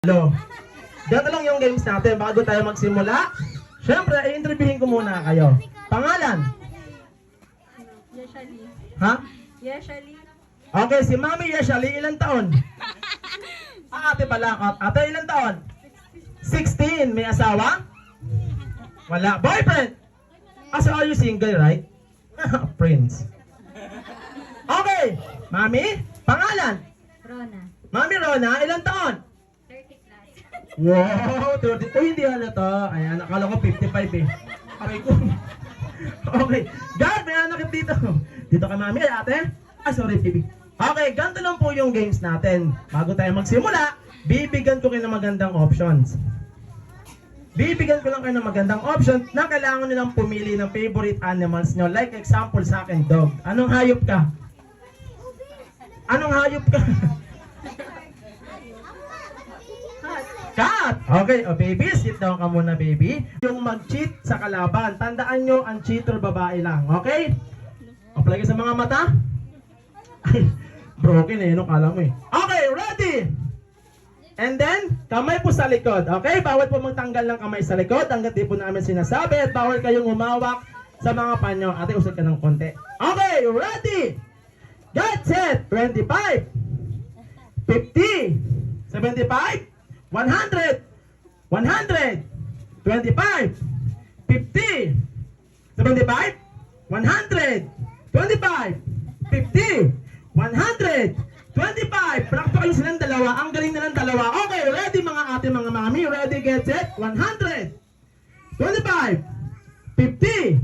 Hello. Ganito lang yung games natin bago tayo magsimula. Siyempre, i-interviewin ko muna kayo. Pangalan? Yeshali. Ha? Yeshali. Okay, si Mami Yeshali, ilang taon? Ate pala. Ate, ilang taon? 16. May asawa? Wala. Boyfriend? So are you single, right? Prince. Okay. Mami, pangalan? Rona. Mami Rona, ilang taon? 30 plus. Wow, 30. Uy, hindi halata. Ayan, akala ko 55 eh. Aray ko. Okay. God, may anak dito. Dito ka, Mami. Ay, ate. Sorry, baby. Okay, ganito lang po yung games natin. Bago tayo magsimula, bibigyan ko kayo ng magandang options. Bibigyan ko lang kayo ng magandang options na kailangan nilang pumili ng favorite animals nyo. Like example sa akin, dog. Anong hayop ka? Anong hayop ka? Cat! Okay, baby, sit down ka muna, baby. Yung mag-cheat sa kalaban, tandaan nyo, ang cheater babae lang, okay? Apply ka sa mga mata. Ay, broken eh, no? Kala mo eh. Okay, ready? And then, kamay po sa likod, okay? Bawal po magtanggal ng kamay sa likod, hanggat di po namin sinasabi, at bawal kayong umawak sa mga panyo. Ate, usad ka ng konti. Okay, ready? Get set! 25 50 75 100 100 25 50 75 100 25 50 100 25. Praktikalin silang dalawa. Ang galing nilang dalawa. Okay, ready mga ate, mga mami. Ready, get set. 100 25 50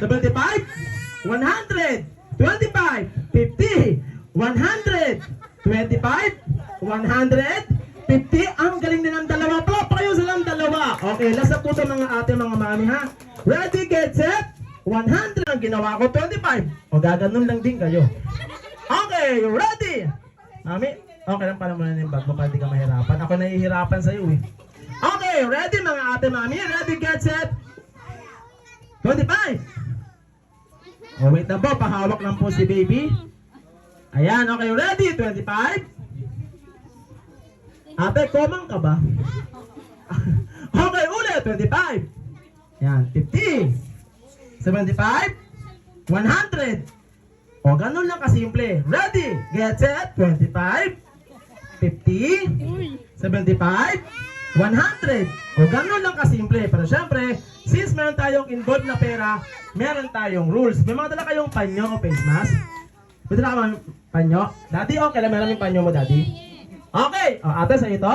75 100 25 50 100 25 100 50. Ang galing din ng dalawa. Payo silang dalawa. Okay, last na po sa mga ate, mga mami ha. Ready, get set. 100 ang ginawa ko. 25. O gaganon lang din kayo. Okay, ready. Mami, okay lang pala muna yung bag mo para di ka mahirapan. Ako nahihirapan sa'yo eh. Okay, ready mga ate, mami. Ready, get set. 25. Oh, wait na po. Pahawak lang po si baby. Ayan, okay, ready. 25. Ate, komang ka ba? Okay, ulit. 25. Yan, 50. 75. 100. O, ganun lang kasimple. Ready, get set. 25. 50. 75. 100. O, ganun lang kasimple. Pero syempre, since meron tayong involved na pera, meron tayong rules. May mga dala kayong panyo o face mask? May dala kayong panyo? Daddy, okay lang. Meron yung panyo mo, daddy? Okay. O, ate, sa ito.